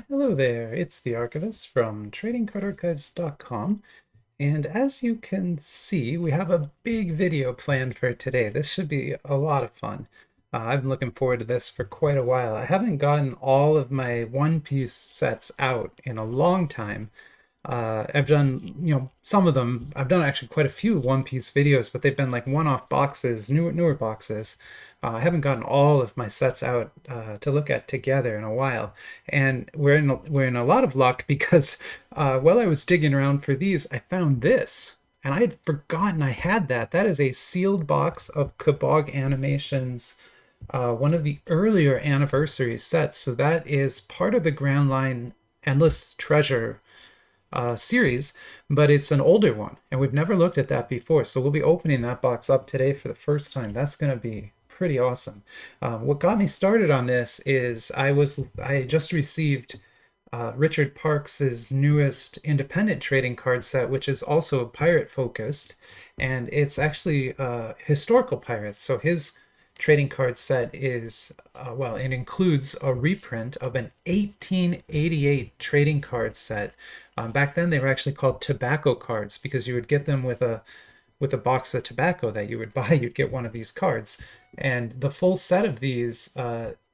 Hello there, it's the Archivist from TradingCardArchives.com, and as you can see, we have a big video planned for today. This should be a lot of fun. I've been looking forward to this for quite a while. I haven't gotten all of my One Piece sets out in a long time. I've done, some of them. I've done actually quite a few One Piece videos, but they've been like one-off boxes, newer boxes. I haven't gotten all of my sets out to look at together in a while, and we're in a lot of luck because while I was digging around for these, I found this, and I had forgotten I had that. That is a sealed box of Kabag Animations, one of the earlier anniversary sets. So that is part of the Grand Line Endless Treasure series, but it's an older one, and we've never looked at that before. So we'll be opening that box up today for the first time. That's going to be pretty awesome. What got me started on this is I just received Richard Parks's newest independent trading card set, which is also pirate focused, and it's actually historical pirates. So his trading card set is well, it includes a reprint of an 1888 trading card set. Back then, they were actually called tobacco cards because you would get them with a box of tobacco that you would buy. You'd get one of these cards, and the full set of these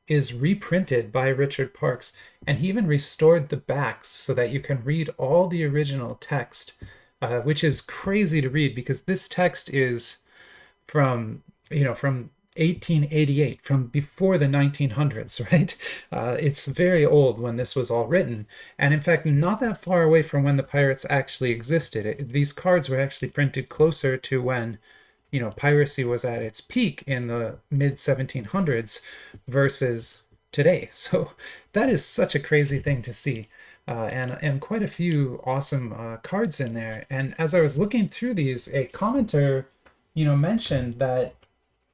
is reprinted by Richard Parks, and he even restored the backs so that you can read all the original text, which is crazy to read because this text is from 1888, from before the 1900s, right? It's very old when this was all written, and in fact, not that far away from when the pirates actually existed. These cards were actually printed closer to when, piracy was at its peak in the mid 1700s versus today. So that is such a crazy thing to see. And quite a few awesome cards in there. And as I was looking through these, a commenter, mentioned that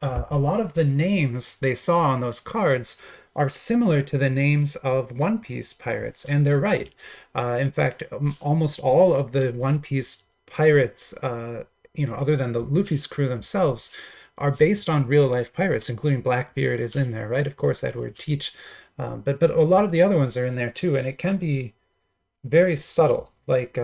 a lot of the names they saw on those cards are similar to the names of One Piece pirates, and they're right. In fact, almost all of the One Piece pirates, other than the Luffy's crew themselves, are based on real life pirates, including Blackbeard is in there, right? Of course, Edward Teach, but a lot of the other ones are in there too, and it can be very subtle, like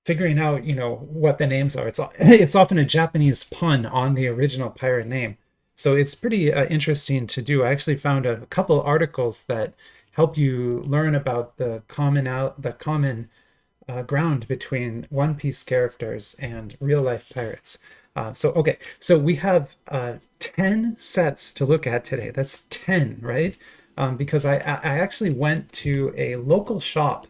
figuring out, what the names are. It's often a Japanese pun on the original pirate name. So it's pretty interesting to do. I actually found a couple articles that help you learn about the common ground between One Piece characters and real life pirates. Okay, so we have 10 sets to look at today. That's 10, right? Because I actually went to a local shop.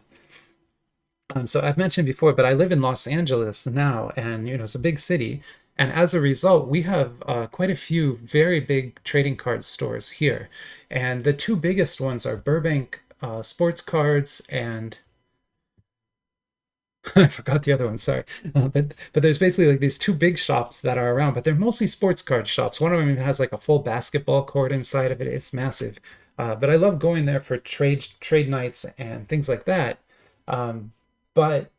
So I've mentioned before, but I live in Los Angeles now, and it's a big city. And as a result, we have quite a few very big trading card stores here. And the two biggest ones are Burbank Sports Cards and I forgot the other one, sorry. But there's basically like these two big shops that are around, but they're mostly sports card shops. One of them even has like a full basketball court inside of it. It's massive. But I love going there for trade nights and things like that. But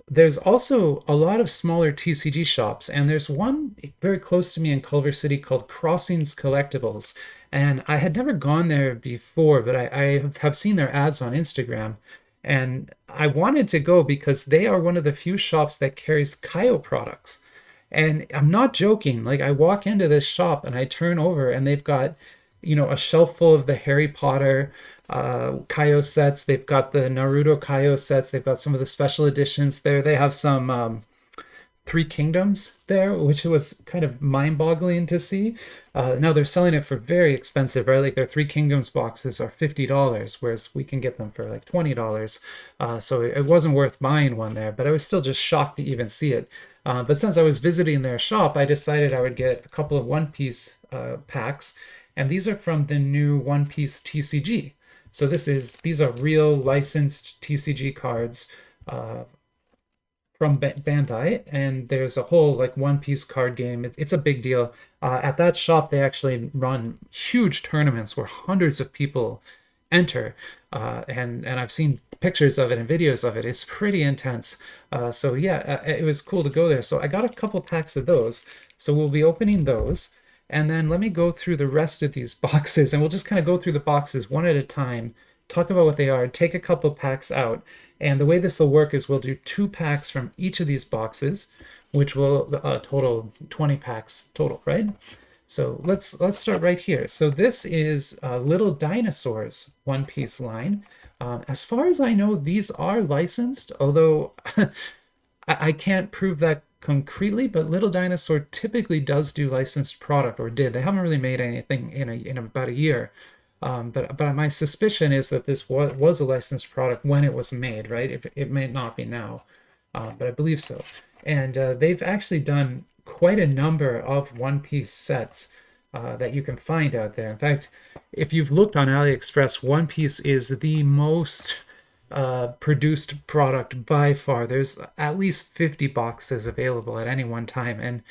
there's also a lot of smaller TCG shops, and there's one very close to me in Culver City called Crossings Collectibles. And I had never gone there before, but I have seen their ads on Instagram. And I wanted to go because they are one of the few shops that carries Kaio products. And I'm not joking. Like, I walk into this shop and I turn over and they've got, a shelf full of the Harry Potter Kaio sets. They've got the Naruto Kaio sets. They've got some of the special editions there. They have some Three Kingdoms there, which was kind of mind-boggling to see. Now they're selling it for very expensive, right? Like their Three Kingdoms boxes are $50, whereas we can get them for like $20. So it wasn't worth buying one there, but I was still just shocked to even see it. But since I was visiting their shop, I decided I would get a couple of One Piece packs, and these are from the new One Piece TCG. So these are real licensed TCG cards from Bandai, and there's a whole like One Piece card game. It's a big deal. At that shop, they actually run huge tournaments where hundreds of people enter, and I've seen pictures of it and videos of it. It's pretty intense. So yeah, it was cool to go there. So I got a couple packs of those. So we'll be opening those. And then let me go through the rest of these boxes, and we'll just kind of go through the boxes one at a time, talk about what they are, take a couple packs out. And the way this will work is we'll do 2 packs from each of these boxes, which will total 20 packs total, right? So let's start right here. So this is Little Dinosaur's One Piece line. As far as I know, these are licensed, although I can't prove that concretely, but Little Dinosaur typically does do licensed product, or did. They haven't really made anything in about a year. But my suspicion is that this was a licensed product when it was made, right? If it may not be now, but I believe so. And they've actually done quite a number of One Piece sets that you can find out there. In fact, if you've looked on AliExpress, One Piece is the most produced product by far. There's at least 50 boxes available at any one time, and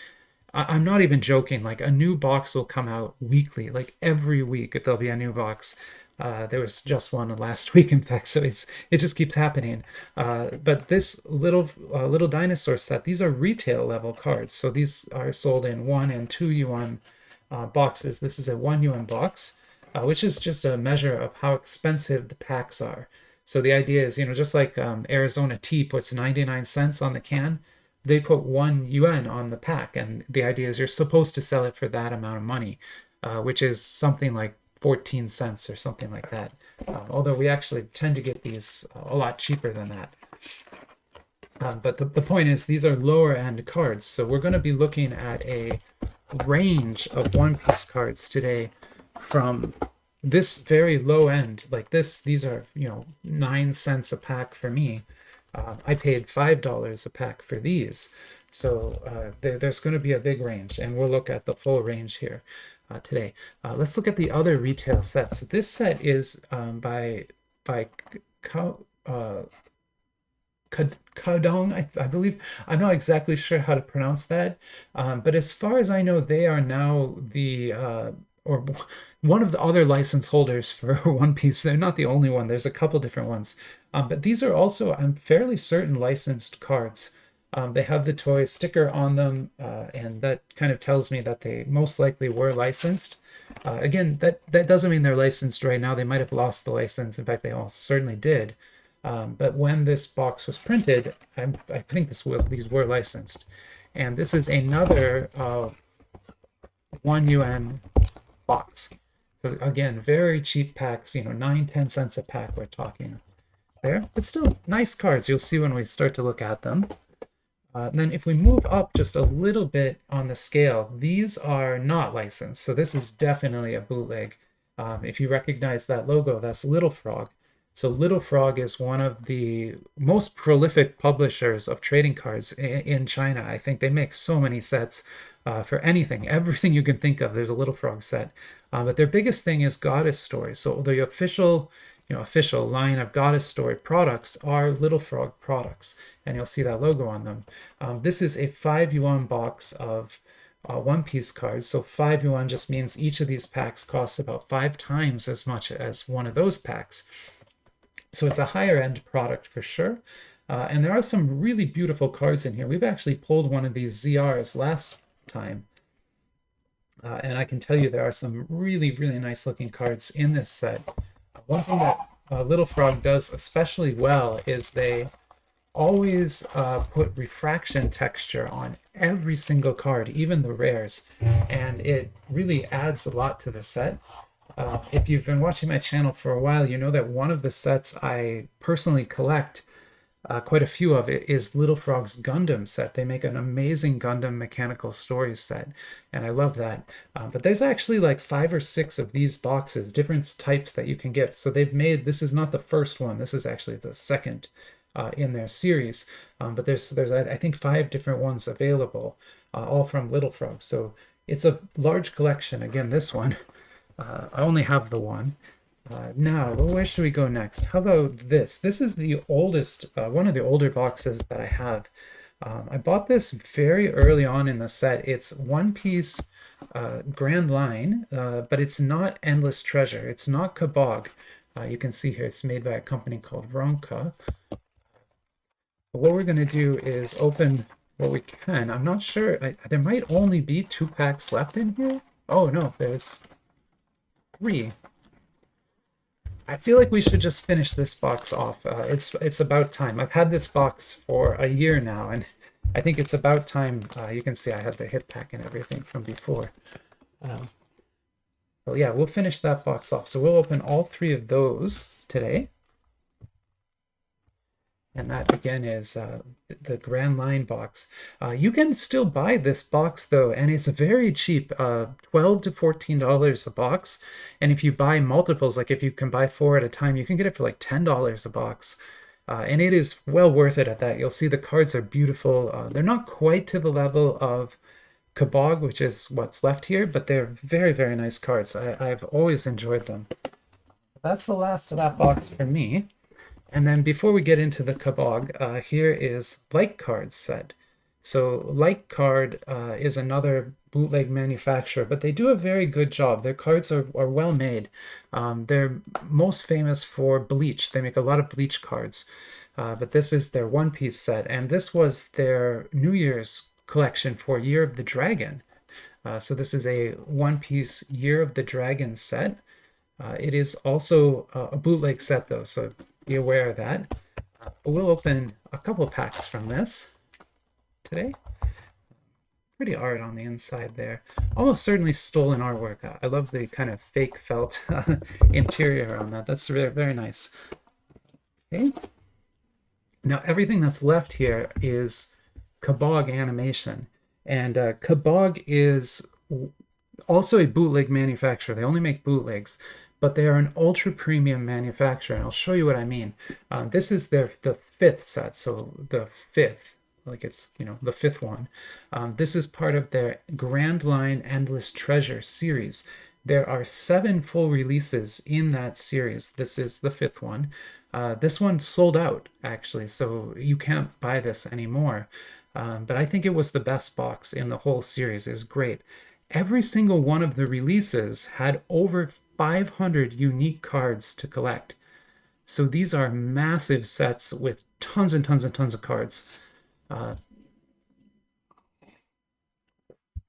I'm not even joking. Like, a new box will come out weekly. Like, every week there'll be a new box. There was just one last week, in fact, so it just keeps happening. But this little dinosaur set, these are retail level cards, so these are sold in 1 and 2 yuan boxes. This is a 1 yuan box, which is just a measure of how expensive the packs are. So the idea is, just like Arizona Tea puts 99 cents on the can, they put 1 yuan on the pack, and the idea is you're supposed to sell it for that amount of money, which is something like 14 cents or something like that. Although we actually tend to get these a lot cheaper than that. But the point is, these are lower end cards, so we're going to be looking at a range of One Piece cards today, from this very low end, like this. These are 9 cents a pack for me. I paid $5 a pack for these, so there's going to be a big range, and we'll look at the full range here today. Let's look at the other retail sets. So this set is by Kaoong, I believe. I'm not exactly sure how to pronounce that, but as far as I know, they are now the or one of the other license holders for One Piece. They're not the only one. There's a couple different ones, but these are also, I'm fairly certain, licensed cards. They have the toy sticker on them, and that kind of tells me that they most likely were licensed. Again, that doesn't mean they're licensed right now. They might have lost the license. In fact, they all certainly did. But when this box was printed, I think these were licensed. And this is another 1 yuan box. So again, very cheap packs, 9-10 cents a pack we're talking there. But still nice cards. You'll see when we start to look at them. And then if we move up just a little bit on the scale, these are not licensed. So this is definitely a bootleg. If you recognize that logo, that's Little Frog. So Little Frog is one of the most prolific publishers of trading cards in China. I think they make so many sets for anything, everything you can think of. There's a Little Frog set. But their biggest thing is Goddess Story. So the official line of Goddess Story products are Little Frog products, and you'll see that logo on them. This is a 5 yuan box of One Piece cards. So 5 yuan just means each of these packs costs about 5 times as much as one of those packs. So it's a higher end product for sure. And there are some really beautiful cards in here. We've actually pulled one of these ZRs last time. And I can tell you there are some really, really nice looking cards in this set. One thing that Little Frog does especially well is they always put refraction texture on every single card, even the rares. And it really adds a lot to the set. If you've been watching my channel for a while, you know that one of the sets I personally collect quite a few of it is Little Frog's Gundam set. They make an amazing Gundam mechanical stories set, and I love that. But there's actually like 5 or 6 of these boxes, different types that you can get. So they've made, this is not the first one, this is actually the second in their series. But there's I think 5 different ones available, all from Little Frog. So it's a large collection. Again, this one, I only have the one. Now, where should we go next? How about this? This is the oldest, one of the older boxes that I have. I bought this very early on in the set. It's One Piece Grand Line, but it's not Endless Treasure. It's not Kabag. You can see here it's made by a company called Ronka. What we're going to do is open what we can. I'm not sure. There might only be 2 packs left in here. Oh no, there's 3. I feel like we should just finish this box off. It's about time. I've had this box for a year now, and I think it's about time. You can see I had the hip pack and everything from before. Well, yeah, we'll finish that box off. So we'll open all 3 of those today. And that again is the Grand Line box. You can still buy this box though, and it's very cheap, $12 to $14 a box. And if you buy multiples, like if you can buy 4 at a time, you can get it for like $10 a box. And it is well worth it at that. You'll see the cards are beautiful. They're not quite to the level of Kabag, which is what's left here, but they're very, very nice cards. I've always enjoyed them. That's the last of that box for me. And then before we get into the Kabag, here is Like Card's set. So Like Card is another bootleg manufacturer, but they do a very good job. Their cards are well made. They're most famous for Bleach. They make a lot of Bleach cards, but this is their One Piece set, and this was their New Year's collection for Year of the Dragon. So this is a One Piece Year of the Dragon set. It is also a bootleg set though, so be aware of that. We'll open a couple packs from this today. Pretty art on the inside there. Almost certainly stolen artwork. I love the kind of fake felt interior on that. That's very, very nice. Okay. Now everything that's left here is Kabag animation. And Kabag is also a bootleg manufacturer. They only make bootlegs, but they are an ultra premium manufacturer, and I'll show you what I mean. This is the 5th set, so the 5th, like it's, you know, the 5th one. This is part of their Grand Line Endless Treasure series. There are 7 full releases in that series. This is the 5th one. This one sold out, actually, so you can't buy this anymore. But I think it was the best box in the whole series. It was great. Every single one of the releases had over 500 unique cards to collect. So these are massive sets with tons and tons and tons of cards. And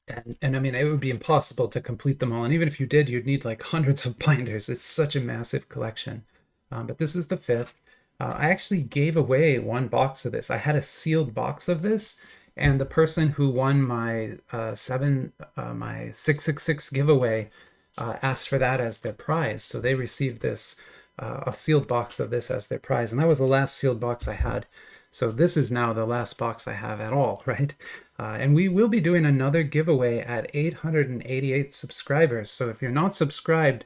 I mean, it would be impossible to complete them all. And even if you did, you'd need like hundreds of binders. It's such a massive collection. But this is the 5th. I actually gave away 1 box of this. I had a sealed box of this, and the person who won my my 666 giveaway asked for that as their prize. So they received this, a sealed box of this as their prize. And that was the last sealed box I had. So this is now the last box I have at all, right? And we will be doing another giveaway at 888 subscribers. So if you're not subscribed,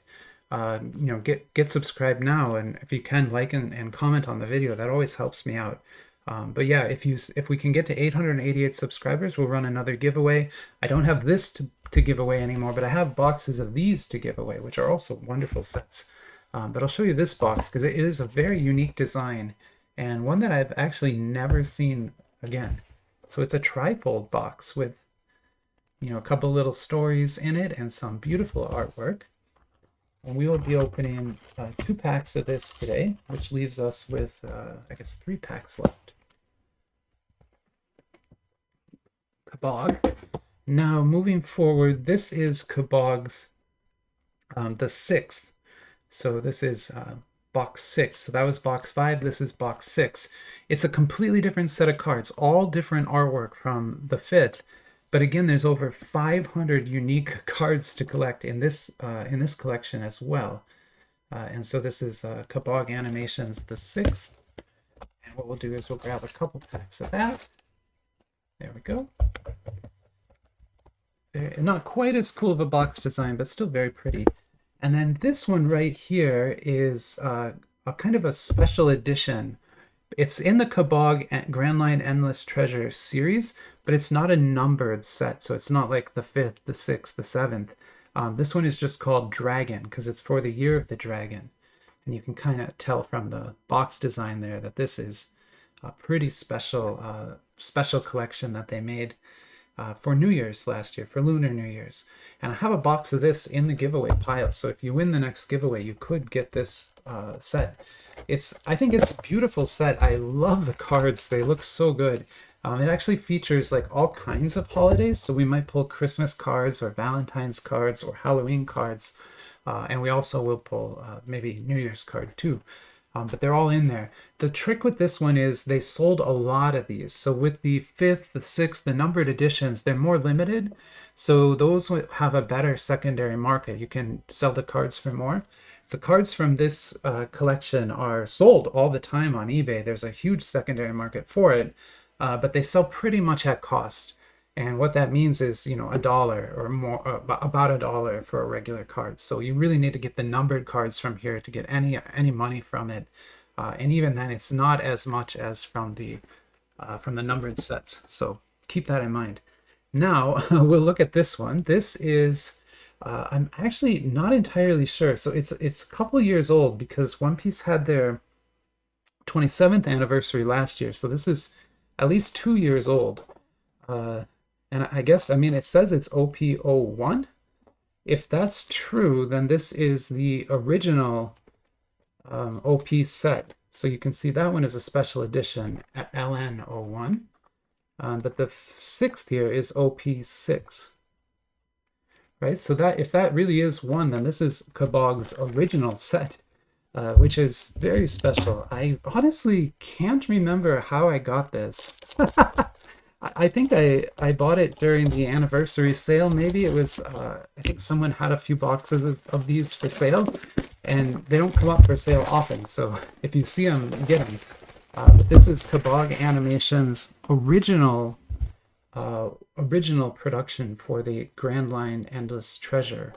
you know, get subscribed now. And if you can, like and comment on the video, that always helps me out. But yeah, if we can get to 888 subscribers, we'll run another giveaway. I don't have this to give away anymore, but I have boxes of these to give away, which are also wonderful sets. But I'll show you this box because it is a very unique design and one that I've actually never seen again. So it's a trifold box with, you know, a couple little stories in it and some beautiful artwork. And we will be opening 2 packs of this today, which leaves us with, I guess, 3 packs left. Kabag. Now, moving forward, this is Kabag's the 6th. So this is box 6. So that was box 5. This is box 6. It's a completely different set of cards, all different artwork from the 5th. But again, there's over 500 unique cards to collect in this collection as well. And so this is Kabag Animations the 6th. And what we'll do is we'll grab a couple packs of that. There we go. Not quite as cool of a box design, but still very pretty. And then this one right here is a kind of a special edition. It's in the Kabag Grand Line Endless Treasure series, but it's not a numbered set. So it's not like the 5th, the 6th, the 7th. This one is just called Dragon because it's for the Year of the Dragon. And you can kind of tell from the box design there that this is a pretty special collection that they made for New Year's last year, for Lunar New Year's. And I have a box of this in the giveaway pile. So if you win the next giveaway, you could get this set. I think it's a beautiful set. I love the cards. They look so good. It actually features like all kinds of holidays. So we might pull Christmas cards or Valentine's cards or Halloween cards. And we also will pull maybe New Year's card too. But they're all in there. The trick with this one is they sold a lot of these. So with the 5th, the 6th, the numbered editions, they're more limited. So those have a better secondary market. You can sell the cards for more. The cards from this collection are sold all the time on eBay. There's a huge secondary market for it, but they sell pretty much at cost. And what that means is, you know, $1 or more, about $1 for a regular card. So you really need to get the numbered cards from here to get any money from it. And even then, it's not as much as from the numbered sets. So keep that in mind. Now we'll look at this one. This is I'm actually not entirely sure. So it's a couple years old because One Piece had their 27th anniversary last year. So this is at least 2 years old. And I guess, I mean, it says it's OP-01. If that's true, then this is the original OP set. So you can see that one is a special edition at LN01. But the 6th here is OP6. Right? So that if that really is one, then this is Kabag's original set, which is very special. I honestly can't remember how I got this. I think I bought it during the anniversary sale. Maybe it was, I think someone had a few boxes of these for sale, and they don't come up for sale often. So if you see them, get them. But this is Kabag Animation's original production for the Grand Line Endless Treasure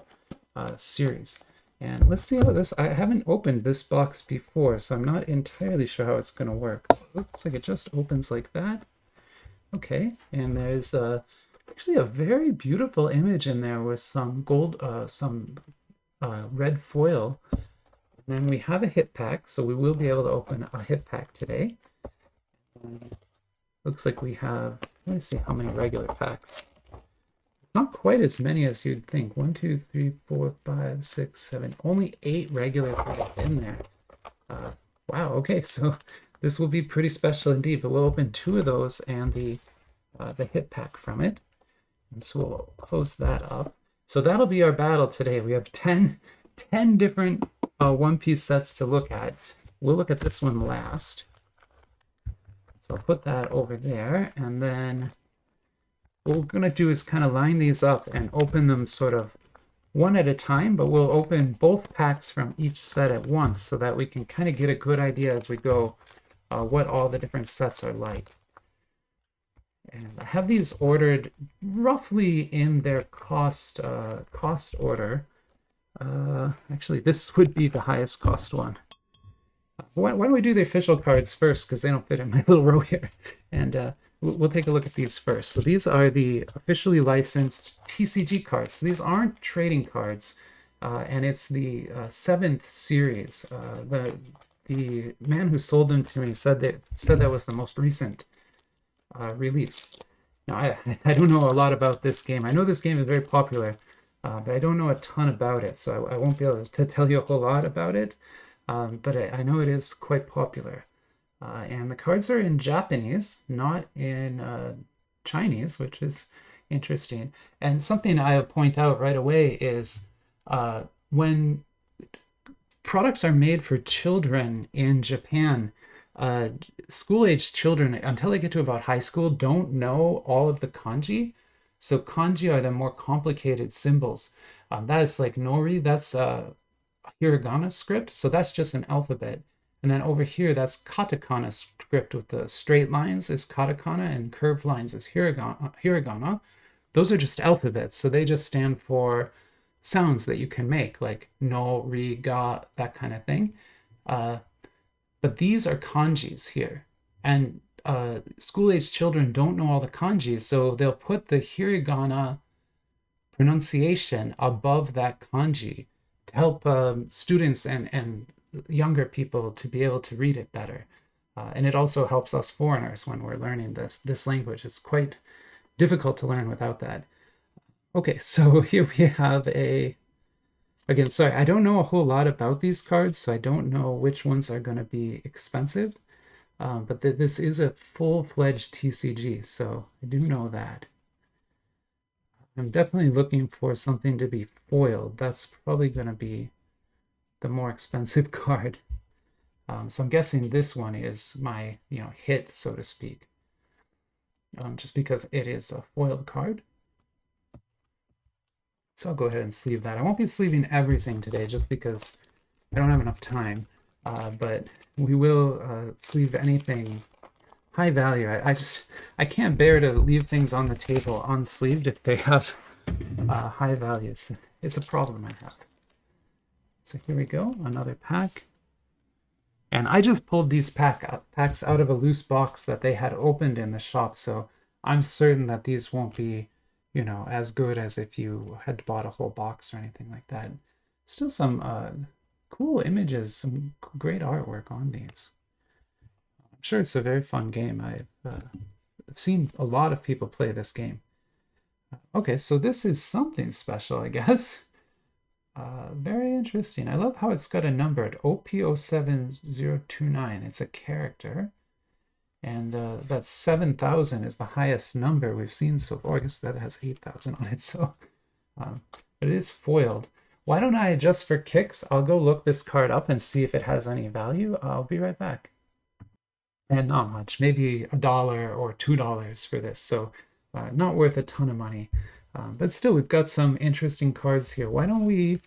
series. And let's see how this, I haven't opened this box before, so I'm not entirely sure how it's going to work. Looks like it just opens like that. Okay, and there's actually a very beautiful image in there with some gold, red foil. And then we have a hit pack, so we will be able to open a hit pack today. Looks like we have, let me see how many regular packs. Not quite as many as you'd think. 1, 2, 3, 4, 5, 6, 7. Only 8 regular packs in there. Wow, okay, so this will be pretty special indeed, but we'll open 2 of those and the hit pack from it. And so we'll close that up. So that'll be our battle today. We have 10 different One Piece sets to look at. We'll look at this one last. So I'll put that over there, and then what we're going to do is kind of line these up and open them sort of one at a time, but we'll open both packs from each set at once so that we can kind of get a good idea as we go what all the different sets are like. And I have these ordered roughly in their cost order. Actually, this would be the highest cost one. Why don't we do the official cards first, because they don't fit in my little row here. And we'll take a look at these first. So these are the officially licensed TCG cards. So these aren't trading cards, and it's the 7th series. The man who sold them to me said that was the most recent release. Now, I don't know a lot about this game. I know this game is very popular, but I don't know a ton about it, so I won't be able to tell you a whole lot about it. But I know it is quite popular. And the cards are in Japanese, not in Chinese, which is interesting. And something I'll point out right away is when products are made for children in Japan, school-aged children, until they get to about high school, don't know all of the kanji. So kanji are the more complicated symbols. That is like nori, that's hiragana script, so that's just an alphabet. And then over here, that's katakana script with the straight lines is katakana and curved lines is hiragana. Those are just alphabets, so they just stand for sounds that you can make, like no, ri, ga, that kind of thing. But these are kanjis here. And school-aged children don't know all the kanjis, so they'll put the hiragana pronunciation above that kanji to help students and younger people to be able to read it better. And it also helps us foreigners when we're learning this language. It's quite difficult to learn without that. Okay, so here we have again, sorry, I don't know a whole lot about these cards, so I don't know which ones are going to be expensive. But this is a full-fledged TCG, so I do know that. I'm definitely looking for something to be foiled. That's probably going to be the more expensive card. So I'm guessing this one is my, hit, so to speak. Just because it is a foiled card. So I'll go ahead and sleeve that. I won't be sleeving everything today just because I don't have enough time. But we will sleeve anything high value. I can't bear to leave things on the table unsleeved if they have high values. It's a problem I have. So here we go, another pack. And I just pulled these packs out of a loose box that they had opened in the shop, so I'm certain that these won't be, as good as if you had bought a whole box or anything like that. Still some cool images, some great artwork on these. I'm sure it's a very fun game. I've seen a lot of people play this game. Okay, so this is something special, I guess. Very interesting. I love how it's got a number at OP-01 It's a character. And that 7,000 is the highest number we've seen so far. I guess that has 8,000 on it. So, but it is foiled. Why don't I, just for kicks, I'll go look this card up and see if it has any value. I'll be right back. And not much, maybe $1 or $2 for this. So not worth a ton of money. But still, we've got some interesting cards here. Why don't we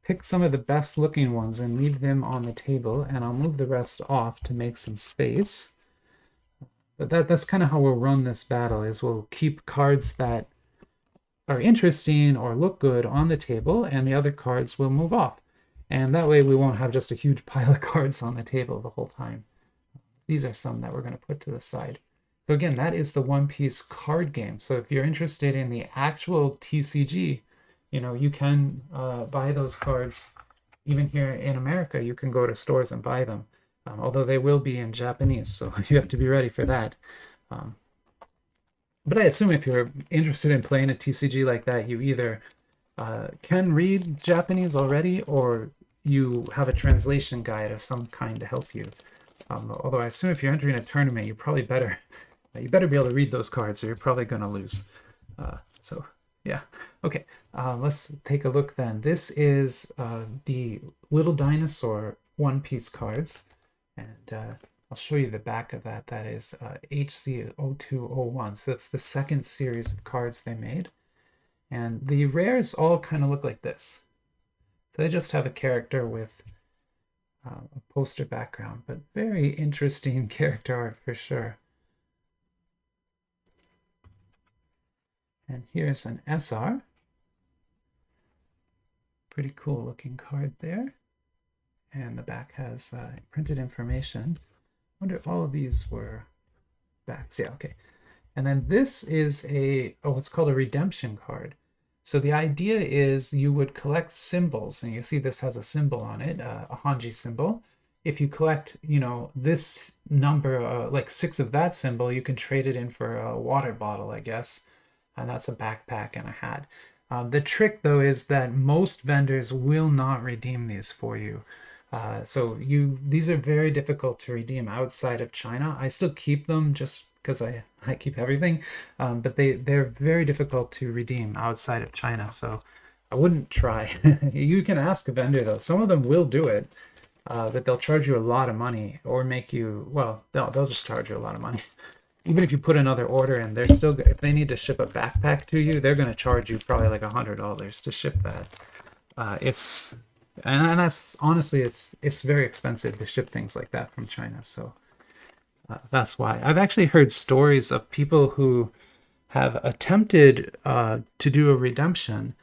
pick some of the best looking ones and leave them on the table, and I'll move the rest off to make some space. But that's kind of how we'll run this battle, is we'll keep cards that are interesting or look good on the table, and the other cards will move off. And that way we won't have just a huge pile of cards on the table the whole time. These are some that we're going to put to the side. So again, that is the One Piece card game. So if you're interested in the actual TCG, you can buy those cards. Even here in America, you can go to stores and buy them. Although they will be in Japanese, so you have to be ready for that. But I assume if you're interested in playing a TCG like that, you either can read Japanese already, or you have a translation guide of some kind to help you. Although I assume if you're entering a tournament, you probably better be able to read those cards, or you're probably going to lose. So yeah, okay. Let's take a look then. This is the Little Dinosaur One Piece cards, and I'll show you the back of that. That is HC0201. So that's the second series of cards they made, and the rares all kind of look like this. So they just have a character with a poster background, but very interesting character art for sure. And here's an SR. Pretty cool looking card there. And the back has printed information. I wonder if all of these were backs. Yeah, okay. And then this is what's called a redemption card. So the idea is you would collect symbols, and you see this has a symbol on it, a Hanji symbol. If you collect, this number, like 6 of that symbol, you can trade it in for a water bottle, I guess. And that's a backpack and a hat. The trick, though, is that most vendors will not redeem these for you. So these are very difficult to redeem outside of China. I still keep them just because I keep everything, but they're very difficult to redeem outside of China. So I wouldn't try. You can ask a vendor, though. Some of them will do it, but they'll charge you a lot of money, or make you, well, they'll just charge you a lot of money. Even if you put another order in, they're still, if they need to ship a backpack to you, they're going to charge you probably like $100 to ship that. And that's honestly, it's very expensive to ship things like that from China. So that's why. I've actually heard stories of people who have attempted to do a redemption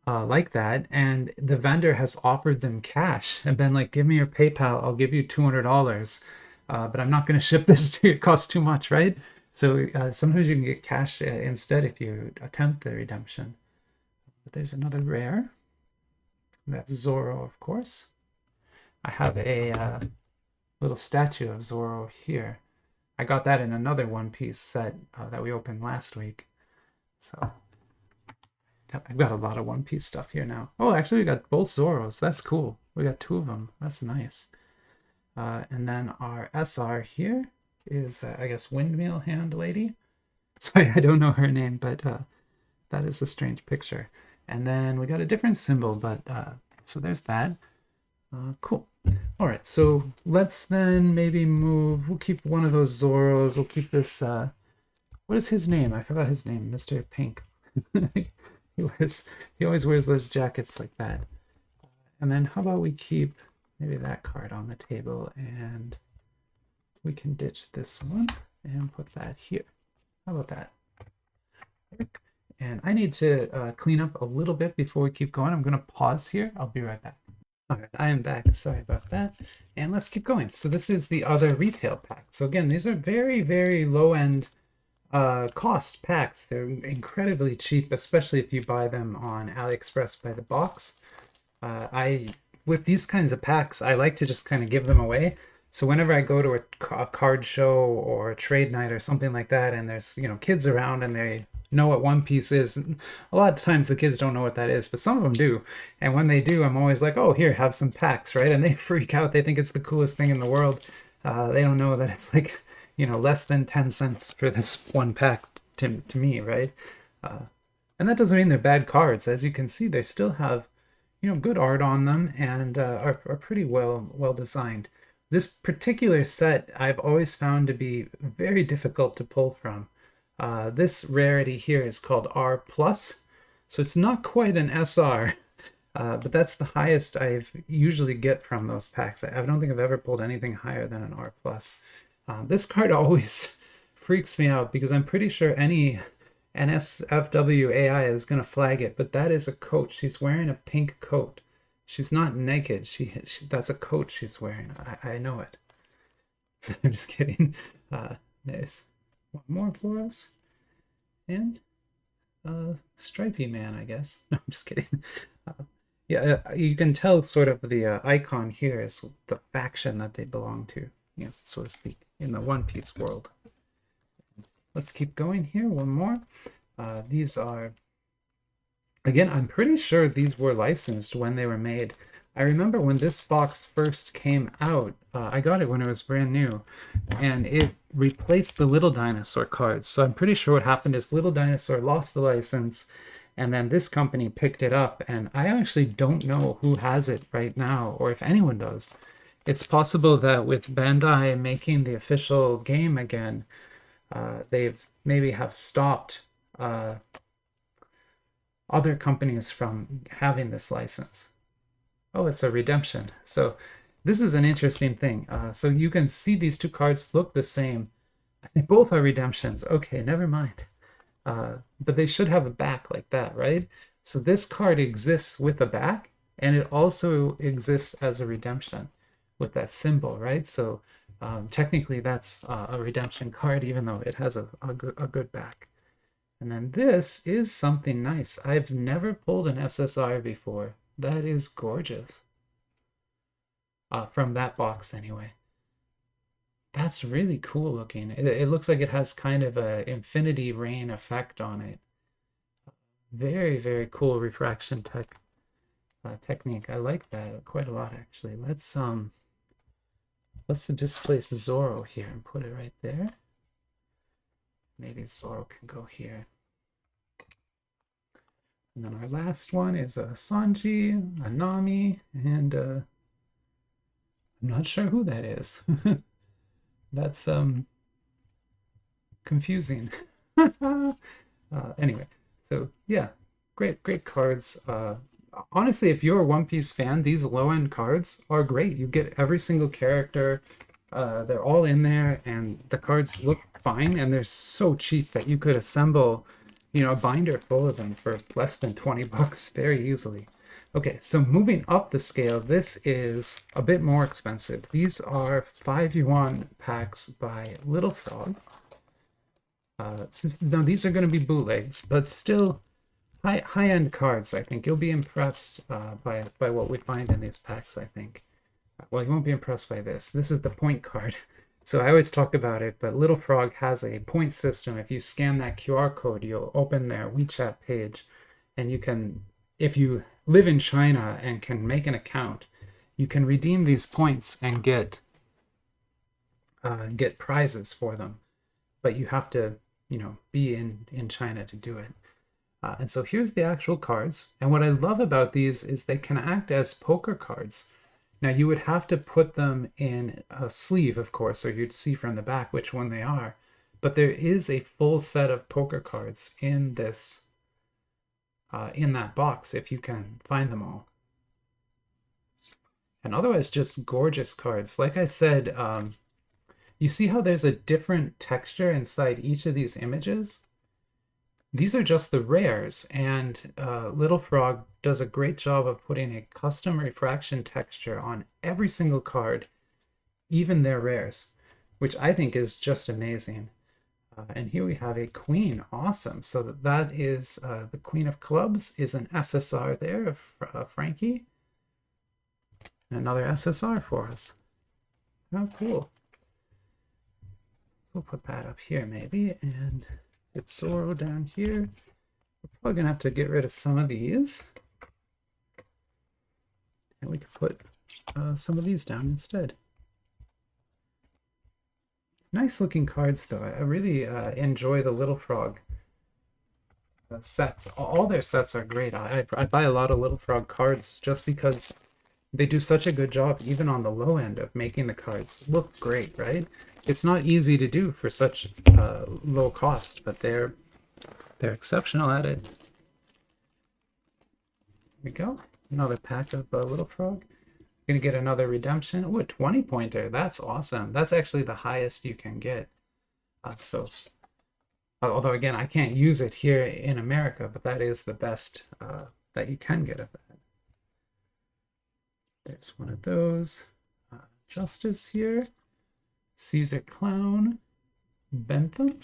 like that, and the vendor has offered them cash and been like, give me your PayPal, I'll give you $200. But I'm not going to ship this to you. It costs too much, right? So sometimes you can get cash instead if you attempt the redemption. But there's another rare. That's Zoro, of course. I have a little statue of Zoro here. I got that in another One Piece set that we opened last week. So I've got a lot of One Piece stuff here now. Oh, actually, we got both Zoros. That's cool. We got 2 of them. That's nice. And then our SR here is, I guess, Windmill Hand Lady. Sorry, I don't know her name, but that is a strange picture. And then we got a different symbol, but so there's that. Cool. All right, so let's then maybe move. We'll keep one of those Zoros. We'll keep this. What is his name? I forgot his name. Mr. Pink. He always wears those jackets like that. And then how about we keep maybe that card on the table, and we can ditch this one and put that here. How about that? And I need to clean up a little bit before we keep going. I'm going to pause here. I'll be right back. All right, I am back. Sorry about that. And let's keep going. So this is the other retail pack. So again, these are very, very low-end cost packs. They're incredibly cheap, especially if you buy them on AliExpress by the box. With these kinds of packs, I like to just kind of give them away. So whenever I go to a card show or a trade night or something like that, and there's, you know, kids around and they know what One Piece is, a lot of times the kids don't know what that is, but some of them do. And when they do, I'm always like, oh, here, have some packs, right? And they freak out. They think it's the coolest thing in the world. They don't know that it's like, you know, less than 10 cents for this one pack to me, right? And that doesn't mean they're bad cards. As you can see, they still have, you know, good art on them and are pretty well designed. This particular set I've always found to be very difficult to pull from. This rarity here is called R+, so it's not quite an SR, but that's the highest I usually get from those packs. I don't think I've ever pulled anything higher than an R+. This card always freaks me out because I'm pretty sure any NSFW AI is going to flag it, but that is a coat. She's wearing a pink coat. She's not naked. That's a coat she's wearing. I know it. So I'm just kidding. There's one more for us. And Stripey Man, I guess. No, I'm just kidding. Yeah, you can tell sort of the icon here is the faction that they belong to, you know, so to speak, in the One Piece world. Let's keep going here. One more. These are, again, I'm pretty sure these were licensed when they were made. I remember when this box first came out, I got it when it was brand new, and it replaced the Little Dinosaur cards. So I'm pretty sure what happened is Little Dinosaur lost the license, and then this company picked it up, and I actually don't know who has it right now, or if anyone does. It's possible that with Bandai making the official game again, they've maybe have stopped other companies from having this license. Oh, it's a redemption. So this is an interesting thing. So you can see these two cards look the same. I think both are redemptions. Okay, never mind. But they should have a back like that, right? So this card exists with a back, and it also exists as a redemption with that symbol, right? So technically that's a redemption card, even though it has a good back. And then this is something nice. I've never pulled an SSR before. That is gorgeous. From that box anyway. That's really cool looking. It looks like it has kind of a infinity rain effect on it. Very, very cool refraction technique. I like that quite a lot, actually. Let's displace Zoro here and put it right there. Maybe Zoro can go here. And then our last one is a Sanji, a Nami, and I'm not sure who that is. That's confusing. Anyway, so yeah, great cards. Honestly, if you're a One Piece fan, these low-end cards are great. You get every single character. They're all in there, and the cards look fine, and they're so cheap that you could assemble, you know, a binder full of them for less than 20 bucks very easily. Okay, so moving up the scale, this is a bit more expensive. These are 5 yuan packs by Little Frog. Now these are going to be bootlegs, but still high-end cards. I think you'll be impressed by what we find in these packs, I think. Well, you won't be impressed by this. This is the point card. So I always talk about it, but Little Frog has a point system. If you scan that QR code, you'll open their WeChat page, and you can, if you live in China and can make an account, you can redeem these points and get get prizes for them, but you have to, be in China to do it. And so here's the actual cards. And what I love about these is they can act as poker cards. Now you would have to put them in a sleeve, of course, so you'd see from the back which one they are. But there is a full set of poker cards in this, in that box, if you can find them all. And otherwise, just gorgeous cards. Like I said, you see how there's a different texture inside each of these images? These are just the rares, and Little Frog does a great job of putting a custom refraction texture on every single card, even their rares, which I think is just amazing. And here we have a queen. Awesome. So that is the Queen of Clubs is an SSR there of Frankie. Another SSR for us. How cool. So we'll put that up here maybe, and get Zorro down here. We're probably gonna have to get rid of some of these. And we could put some of these down instead. Nice looking cards though. I really enjoy the Little Frog sets. All their sets are great. I buy a lot of Little Frog cards just because they do such a good job, even on the low end, of making the cards look great, right? It's not easy to do for such low cost, but they're exceptional at it. Here we go. Another pack of Little Frog. Gonna get another redemption. Oh, a 20 pointer. That's awesome. That's actually the highest you can get. Although again, I can't use it here in America, but that is the best that you can get of that. There's one of those. Justice here. Caesar Clown. Bentham.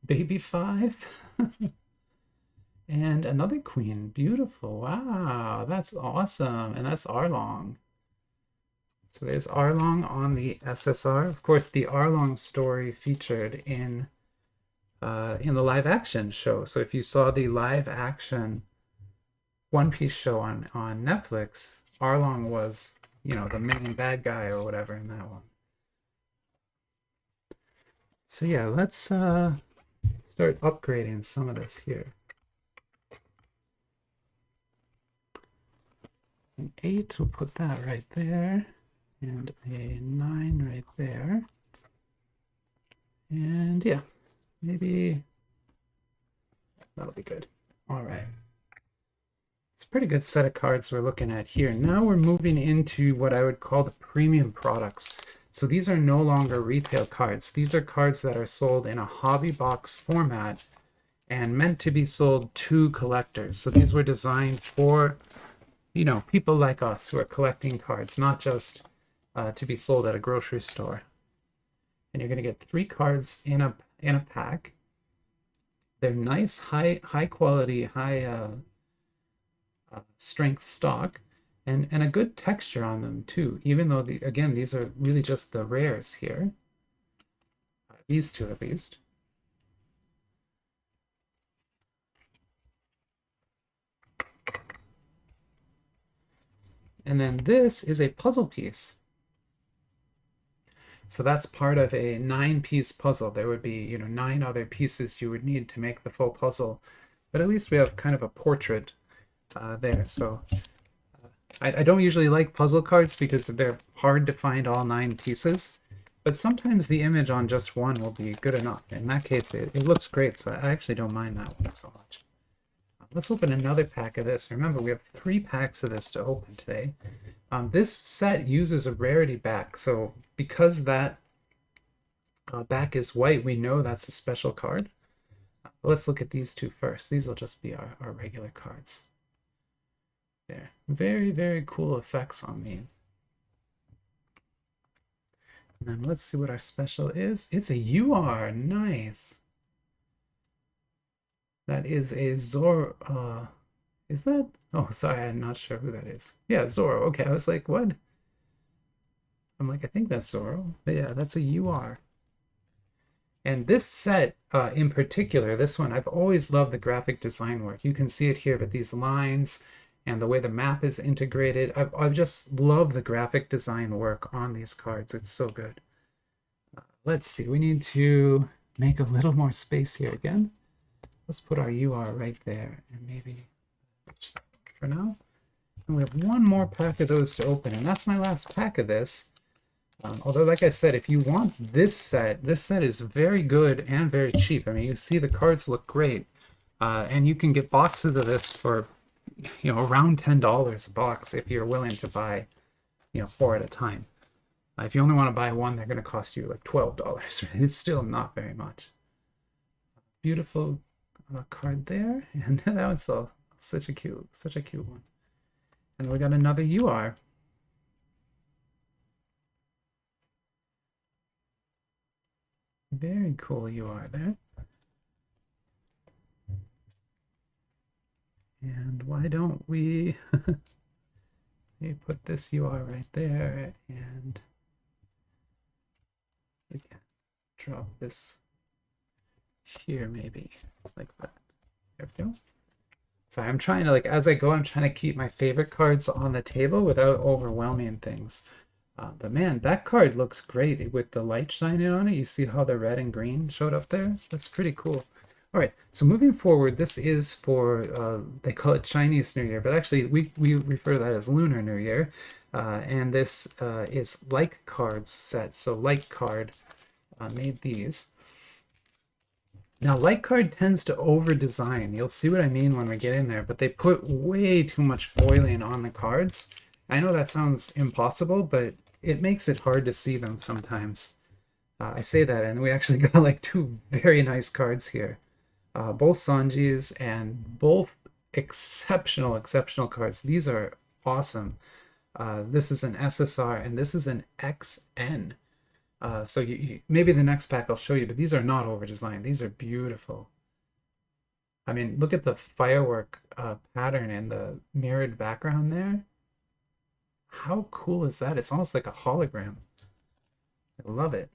Baby 5. And another queen. Beautiful. Wow, that's awesome. And that's Arlong. So there's Arlong on the SSR. Of course, the Arlong story featured in the live action show. So if you saw the live action One Piece show on Netflix, Arlong was, the main bad guy or whatever in that one. So yeah, let's start upgrading some of this here. An 8, we'll put that right there, and a 9 right there. And yeah, maybe that'll be good. All right. It's a pretty good set of cards we're looking at here. Now we're moving into what I would call the premium products. So these are no longer retail cards. These are cards that are sold in a hobby box format and meant to be sold to collectors. So these were designed for people like us who are collecting cards, not just to be sold at a grocery store. And you're going to get 3 cards in a pack. They're nice, high quality, high strength stock, and a good texture on them too. Even though again, these are really just the rares here. These two at least. And then this is a puzzle piece. So that's part of a 9-piece puzzle. There would be, 9 other pieces you would need to make the full puzzle. But at least we have kind of a portrait there. So I don't usually like puzzle cards because they're hard to find all 9 pieces. But sometimes the image on just one will be good enough. In that case, it looks great. So I actually don't mind that one so much. Let's open another pack of this. Remember, we have 3 packs of this to open today. This set uses a rarity back. So because that back is white, we know that's a special card. Let's look at these 2 first. These will just be our regular cards. There. Very, very cool effects on these. And then let's see what our special is. It's a UR. Nice. That is a Zorro. Is that? Oh, sorry, I'm not sure who that is. Yeah, Zorro. Okay, I was like, what? I'm like, I think that's Zorro. But yeah, that's a UR. And this set in particular, this one, I've always loved the graphic design work. You can see it here with these lines and the way the map is integrated. I just love the graphic design work on these cards. It's so good. Let's see, we need to make a little more space here again. Let's put our UR right there, and maybe for now. And we have one more pack of those to open, and that's my last pack of this. Although, like I said, if you want this set is very good and very cheap. I mean, you see the cards look great, and you can get boxes of this for, around $10 a box if you're willing to buy, 4 at a time. If you only want to buy one, they're going to cost you like $12. Right? It's still not very much. Beautiful card there, and that was such a cute one. And we got another UR. Very cool UR there. And why don't we put this UR right there, and we can drop this here maybe, like that. There we go. So I'm trying to, as I go, I'm trying to keep my favorite cards on the table without overwhelming things. But man, that card looks great with the light shining on it. You see how the red and green showed up there? That's pretty cool. All right, so moving forward, this is for, they call it Chinese New Year, but actually we refer to that as Lunar New Year. And this is like cards set. So like card made these. Now, like card tends to over-design. You'll see what I mean when we get in there, but they put way too much foiling on the cards. I know that sounds impossible, but it makes it hard to see them sometimes. I say that, and we actually got like 2 very nice cards here. Both Sanjis, and both exceptional cards. These are awesome. This is an SSR, and this is an XN. So maybe the next pack I'll show you, but these are not over-designed. These are beautiful. I mean, look at the firework pattern and the mirrored background there. How cool is that? It's almost like a hologram. I love it.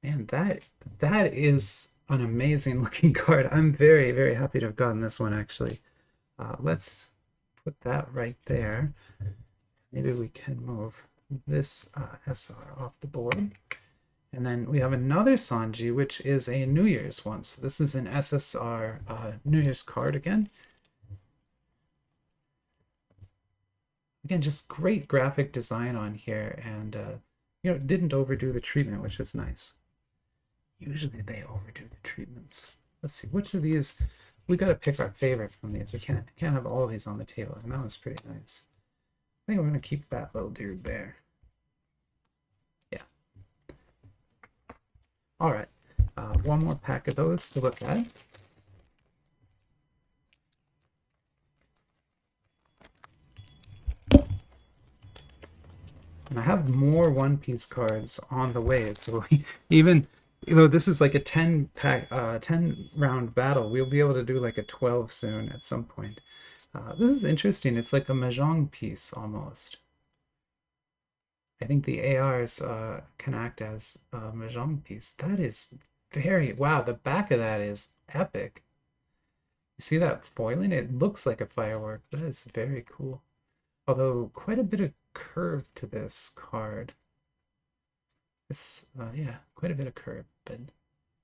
Man, that is an amazing looking card. I'm very, very happy to have gotten this one, actually. Let's put that right there. Maybe we can move this SR off the board. And then we have another Sanji, which is a New Year's one. So this is an SSR New Year's card again. Again, just great graphic design on here, and didn't overdo the treatment, which is nice. Usually they overdo the treatments. Let's see, which of these, we got to pick our favorite from these. We can't have all these on the table, and that one's pretty nice. I think we're going to keep that little dude there. Yeah. All right, one more pack of those to look at. And I have more One Piece cards on the way, so even though this is like a 10 round battle, we'll be able to do like a 12 soon at some point. This is interesting. It's like a mahjong piece almost. I think the ARs can act as a mahjong piece. That is very, wow, the back of that is epic. You see that foiling? It looks like a firework. That is very cool. Although quite a bit of curve to this card. It's yeah, quite a bit of curve, but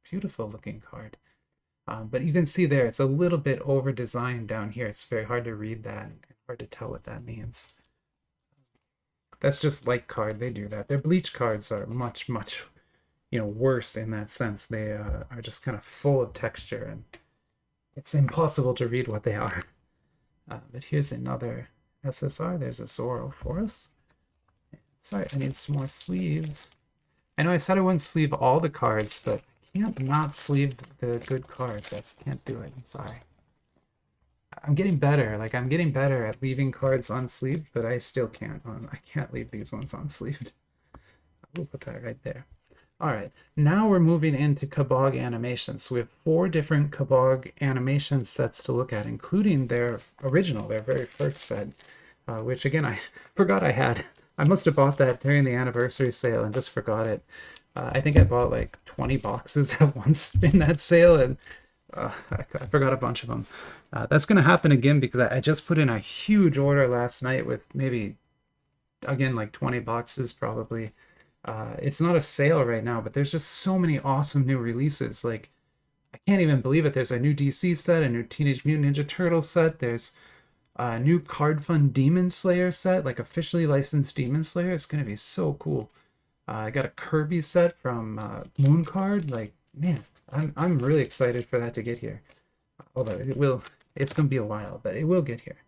beautiful looking card. But you can see there, it's a little bit over designed down here. It's very hard to read that and hard to tell what that means. That's just like card, they do that. Their bleach cards are much worse in that sense. They are just kind of full of texture, and it's impossible to read what they are. But here's another SSR. There's a Zoro for us. Sorry, I need some more sleeves. I know I said I wouldn't sleeve all the cards, but I can't not sleeve the good cards. I just can't do it. I'm sorry. I'm getting better. I'm getting better at leaving cards unsleeved, but I still can't. I can't leave these ones unsleeved. We'll put that right there. All right, now we're moving into Kabag animations. So we have 4 different Kabag animation sets to look at, including their original, their very first set, which again, I forgot I had. I must have bought that during the anniversary sale and just forgot it. I think I bought like 20 boxes at once in that sale, and I forgot a bunch of them. That's going to happen again because I just put in a huge order last night with maybe, again, like 20 boxes probably. It's not a sale right now, but there's just so many awesome new releases. Like, I can't even believe it. There's a new DC set, a new Teenage Mutant Ninja Turtle set. There's a new Card Fun Demon Slayer set, like officially licensed Demon Slayer. It's going to be so cool. I got a Kirby set from Moon Card. Like, man, I'm really excited for that to get here. Although it's going to be a while, but it will get here.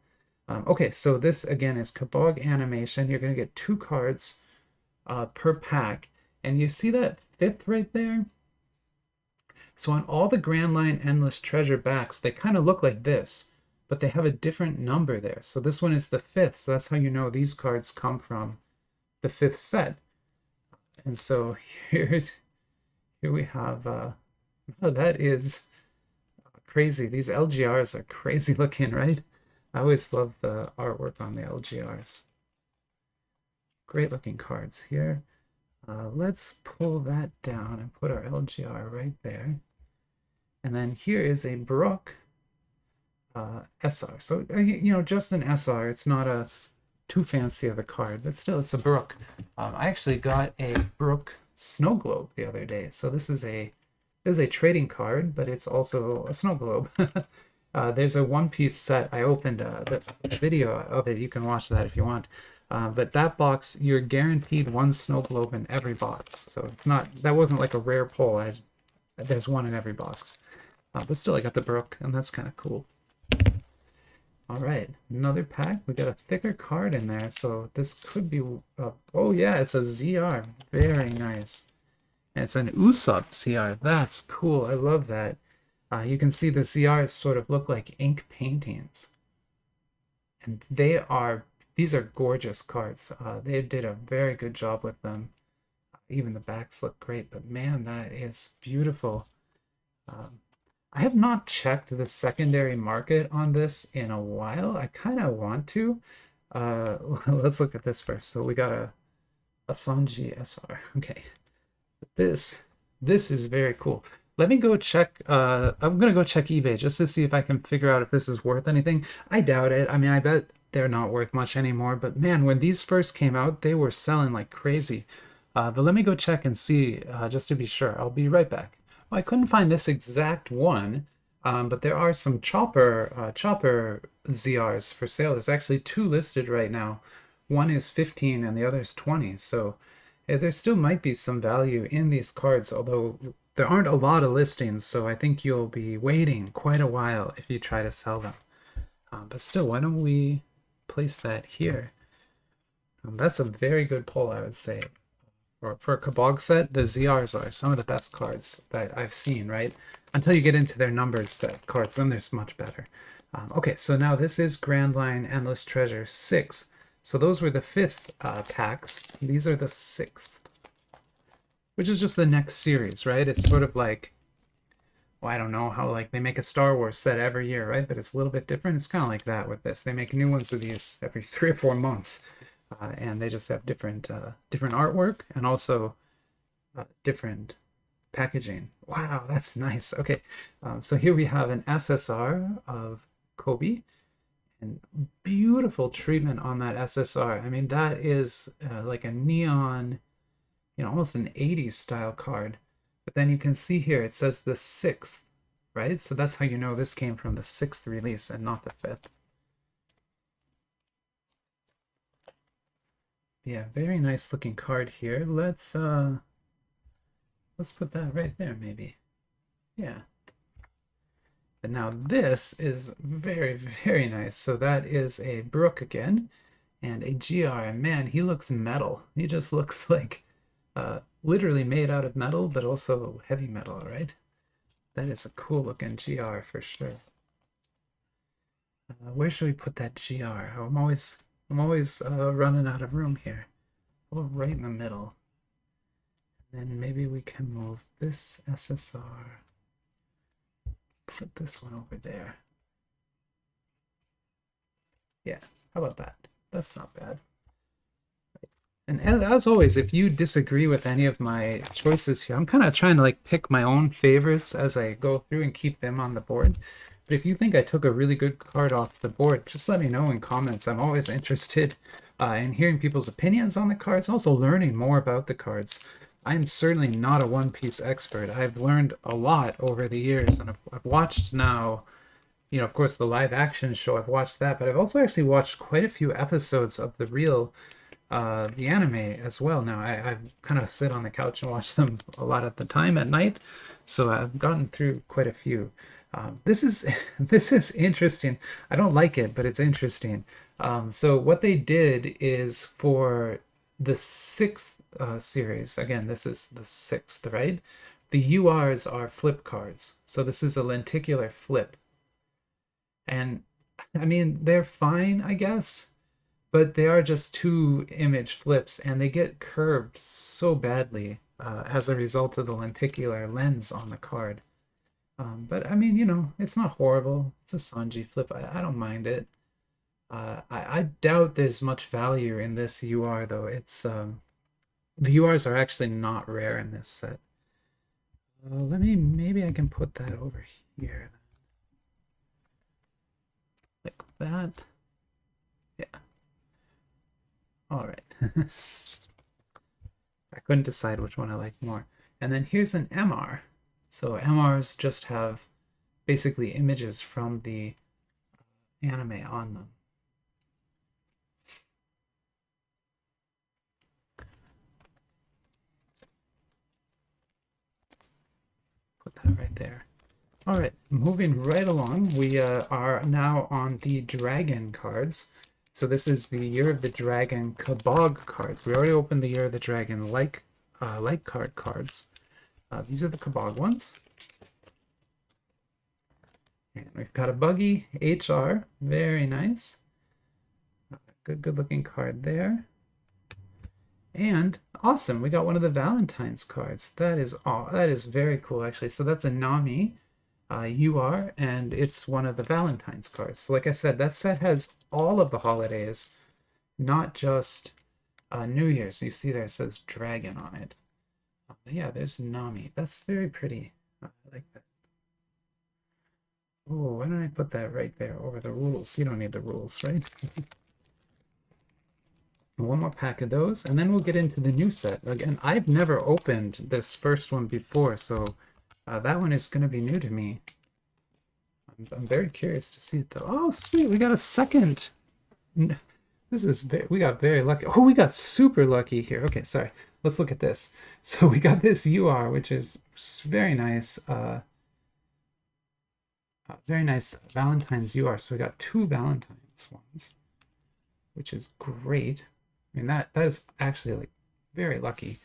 Okay, so this again is Kabag animation. You're going to get 2 cards per pack. And you see that 5th right there? So on all the Grand Line Endless Treasure backs, they kind of look like this, but they have a different number there. So this one is the 5th, so that's how you know these cards come from the 5th set. And so here we have, oh, that is crazy. These LGRs are crazy looking, right? I always love the artwork on the LGRs. Great looking cards here. Let's pull that down and put our LGR right there. And then here is a Brook SR. So, you know, just an SR. It's not a too fancy of a card, but still, it's a Brook. I actually got a Brook Snow Globe the other day. So this is a trading card, but it's also a snow globe. There's a one-piece set. I opened the video of it. You can watch that if you want. But that box, you're guaranteed 1 snow globe in every box. So it's not, that wasn't like a rare pull. There's 1 in every box. But still, I got the Brook, and that's kind of cool. All right, another pack. We got a thicker card in there, so this could be... oh yeah, it's a ZR. Very nice. And it's an Usopp ZR. That's cool. I love that. You can see the ZRs sort of look like ink paintings. And these are gorgeous cards. They did a very good job with them. Even the backs look great, but man, that is beautiful. I have not checked the secondary market on this in a while. I kind of want to. Let's look at this first. So we got a Sanji SR. Okay. This is very cool. Let me go check. I'm gonna go check eBay just to see if I can figure out if this is worth anything. I doubt it. I mean, I bet they're not worth much anymore. But man, when these first came out, they were selling like crazy. But let me go check and see just to be sure. I'll be right back. Well, I couldn't find this exact one, but there are some chopper ZRs for sale. There's actually 2 listed right now. One is 15 and the other is 20. So there still might be some value in these cards, although there aren't a lot of listings. So I think you'll be waiting quite a while if you try to sell them. But still, why don't we place that here? That's a very good pull, I would say. For a Kabag set, the ZRs are some of the best cards that I've seen, right? Until you get into their numbered set cards, then there's much better. Okay, so now this is Grand Line Endless Treasure 6. So those were the 5th packs. These are the 6th, which is just the next series, right? It's sort of like, well, I don't know how like they make a Star Wars set every year, right? But it's a little bit different. It's kind of like that with this. They make new ones of these every 3 or 4 months. And they just have different artwork and also different packaging. Wow, that's nice. Okay, so here we have an SSR of Kobe, and beautiful treatment on that SSR. I mean, that is like a neon, you know, almost an 80s style card. But then you can see here it says the 6th, right? So that's how you know this came from the 6th release and not the 5th. Yeah, very nice looking card here. Let's put that right there, maybe. Yeah. But now this is very, very nice. So that is a Brook again, and a GR. And man, he looks metal. He just looks like literally made out of metal, but also heavy metal, right? That is a cool looking GR for sure. Where should we put that GR? I'm always running out of room here. Oh, right in the middle. And then maybe we can move this SSR. Put this one over there. Yeah, how about that? That's not bad. And as always, if you disagree with any of my choices here, I'm kind of trying to like pick my own favorites as I go through and keep them on the board. But if you think I took a really good card off the board, just let me know in comments. I'm always interested in hearing people's opinions on the cards, also learning more about the cards. I'm certainly not a One Piece expert. I've learned a lot over the years, and I've watched now, you know, of course, the live action show. I've watched that, but I've also actually watched quite a few episodes of the anime as well. Now I kind of sit on the couch and watch them a lot at the time at night, so I've gotten through quite a few. This is this is interesting. I don't like it, but it's interesting. So what they did is for the sixth series. Again, this is the sixth, right? The URs are flip cards. So this is a lenticular flip, and I mean they're fine, I guess, but they are just two image flips and they get curved so badly as a result of the lenticular lens on the card. But I mean, you know, it's not horrible. It's a Sanji flip. I don't mind it. I doubt there's much value in this UR though. It's the URs are actually not rare in this set. Maybe I can put that over here. Like that. Yeah. All right. I couldn't decide which one I like more. And then here's an MR. So MRs just have basically images from the anime on them. Put that right there. All right, moving right along, we are now on the dragon cards. So this is the Year of the Dragon Kabag cards. We already opened the Year of the Dragon like card cards. These are the Kabag ones. And we've got a Buggy HR, very nice. Good looking card there. And awesome, we got one of the Valentine's cards. That is very cool actually. So that's a Nami UR, and it's one of the Valentine's cards. So like I said, that set has all of the holidays, not just New Year's. You see there it says dragon on it. Yeah, there's Nami. That's very pretty. I like that. Oh, why don't I put that right there over the rules? You don't need the rules, right? One more pack of those, and then we'll get into the new set. Again, I've never opened this first one before, so that one is going to be new to me. I'm very curious to see it, though. Oh, sweet, we got a second. We got very lucky. Oh, we got super lucky here. Okay, sorry. Let's look at this. So we got this UR, which is very nice. Very nice Valentine's UR. So we got two Valentine's ones, which is great. I mean, that is actually like very lucky.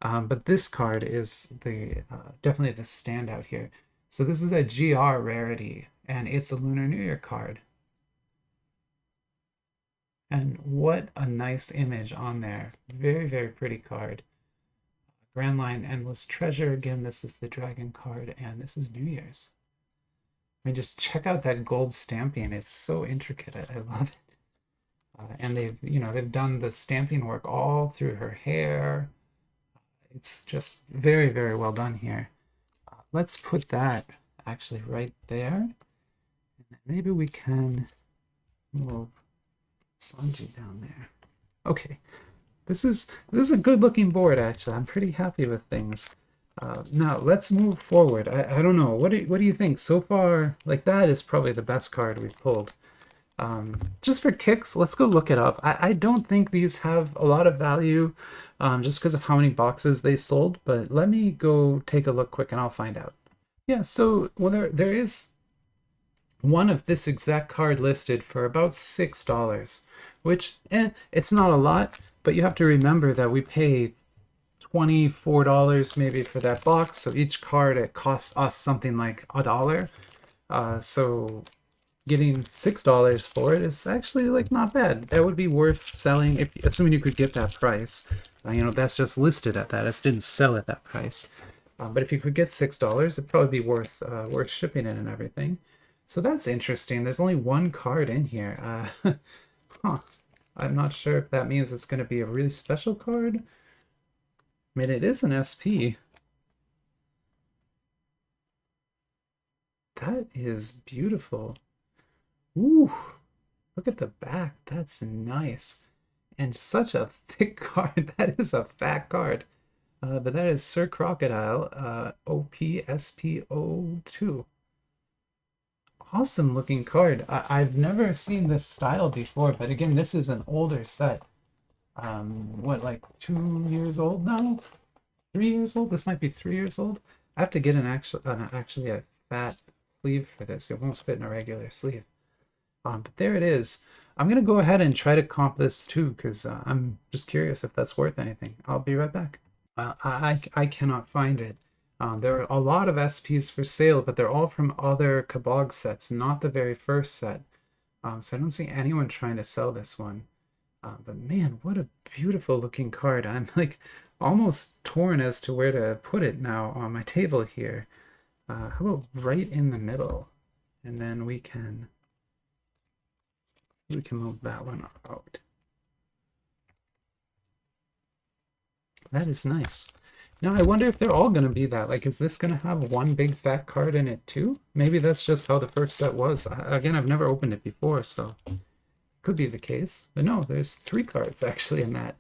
But this card is the definitely the standout here. So this is a GR rarity, and it's a Lunar New Year card. And what a nice image on there. Very, very pretty card. Grand Line Endless Treasure. Again, this is the Dragon card, and this is New Year's. I mean, just check out that gold stamping. It's so intricate. I love it. And they've done the stamping work all through her hair. It's just very, very well done here. Let's put that actually right there. And then maybe we can move Sanji down there. Okay, this is a good looking board actually. I'm pretty happy with things. Now let's move forward. I don't know. What do you think so far? Like that is probably the best card we've pulled. Just for kicks, let's go look it up. I don't think these have a lot of value just because of how many boxes they sold, but let me go take a look quick and I'll find out. Yeah, so well, there is one of this exact card listed for about $6, which it's not a lot, but you have to remember that we pay $24 maybe for that box, so each card it costs us something like $1. So getting $6 for it is actually like not bad. That would be worth selling if assuming you could get that price. That's just listed at that. It didn't sell at that price. But if you could get $6, it'd probably be worth shipping it and everything. So that's interesting. There's only one card in here. Huh. I'm not sure if that means it's going to be a really special card. I mean, it is an SP. That is beautiful. Ooh, look at the back. That's nice. And such a thick card. That is a fat card. But that is Sir Crocodile, OP-SP-02. Awesome looking card. I've never seen this style before, but again, this is an older set. What, like 2 years old now? 3 years old? This might be 3 years old. I have to get actually a fat sleeve for this. It won't fit in a regular sleeve. But there it is. I'm gonna go ahead and try to comp this too, because I'm just curious if that's worth anything. I'll be right back. I cannot find it. There are a lot of SPs for sale, but they're all from other Kabag sets, not the very first set. So I don't see anyone trying to sell this one. But man, what a beautiful looking card. I'm like almost torn as to where to put it now on my table here. How about right in the middle? And then we can move that one out. That is nice. Now I wonder if they're all going to be that. Like, is this going to have one big fat card in it too? Maybe that's just how the first set was. Again, I've never opened it before, so could be the case. But no, there's 3 cards actually in that.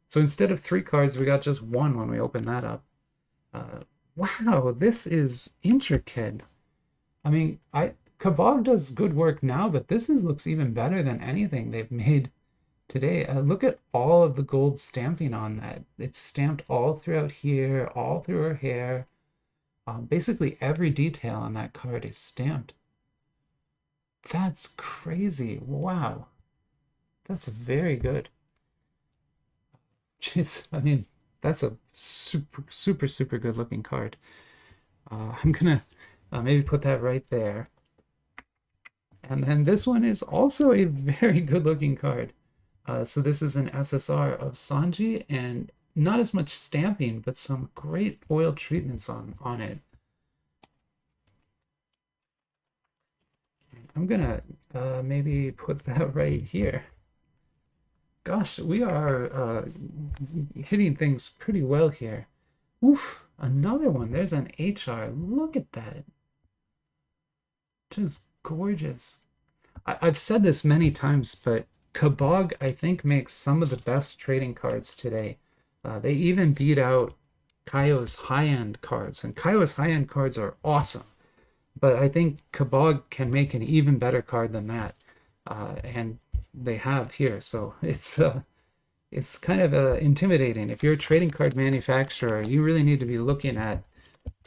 So instead of 3 cards, we got just 1 when we open that up. Wow, this is intricate. I mean, Kabag does good work now, but this looks even better than anything they've made today. Look at all of the gold stamping on that. It's stamped all throughout here, all through her hair. Basically every detail on that card is stamped. That's crazy. Wow. That's very good. Jeez, I mean, that's a super good looking card. I'm gonna maybe put that right there. And then this one is also a very good looking card. So this is an SSR of Sanji, and not as much stamping, but some great foil treatments on it. I'm gonna maybe put that right here. Gosh, we are hitting things pretty well here. Oof, another one. There's an HR. Look at that. Just gorgeous. I've said this many times, but Kabag, I think, makes some of the best trading cards today. They even beat out Kaio's high-end cards, and Kaio's high-end cards are awesome. But I think Kabag can make an even better card than that, and they have here. So it's kind of intimidating. If you're a trading card manufacturer, you really need to be looking at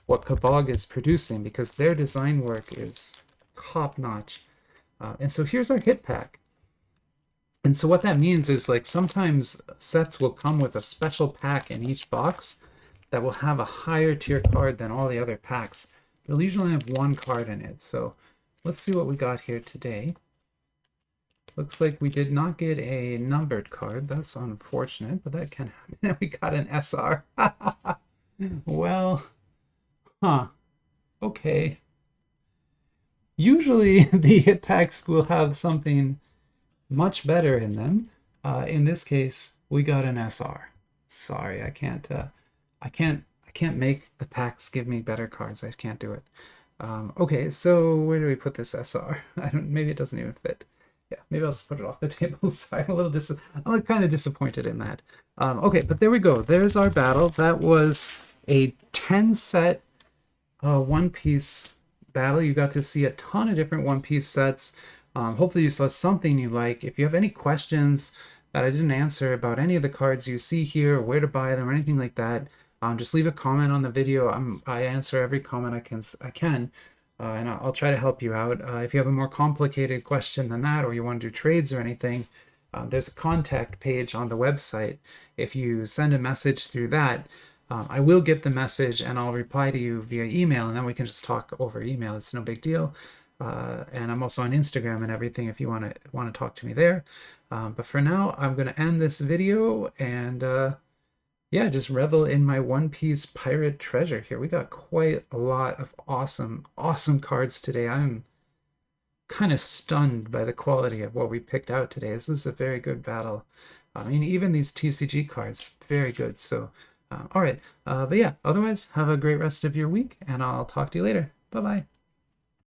what Kabag is producing, because their design work is top-notch. And so here's our hit pack. And so what that means is, like, sometimes sets will come with a special pack in each box that will have a higher tier card than all the other packs. It'll usually have 1 card in it. So let's see what we got here today. Looks like we did not get a numbered card. That's unfortunate, but that can happen. We got an SR. Well, huh. Okay. Usually the hit packs will have something much better in them. In this case, we got an SR. Sorry, I can't make the packs give me better cards. I can't do it. Okay, so where do we put this SR? Maybe it doesn't even fit. Yeah, maybe I'll just put it off the table. Sorry, I'm kind of disappointed in that. Okay, but there we go. There's our battle. That was a 10 set One Piece battle. You got to see a ton of different One Piece sets. Hopefully you saw something you like. If you have any questions that I didn't answer about any of the cards you see here, or where to buy them, or anything like that, just leave a comment on the video. I answer every comment I can, and I'll try to help you out. If you have a more complicated question than that, or you want to do trades or anything, there's a contact page on the website. If you send a message through that, I will get the message and I'll reply to you via email, and then we can just talk over email. It's no big deal. And I'm also on Instagram and everything if you want to talk to me there. But for now, I'm going to end this video and yeah, just revel in my One Piece pirate treasure here. We got quite a lot of awesome cards today. I'm kind of stunned by the quality of what we picked out today. This is a very good battle. I mean, even these TCG cards, very good. So, all right. But yeah, otherwise, have a great rest of your week, and I'll talk to you later. Bye-bye.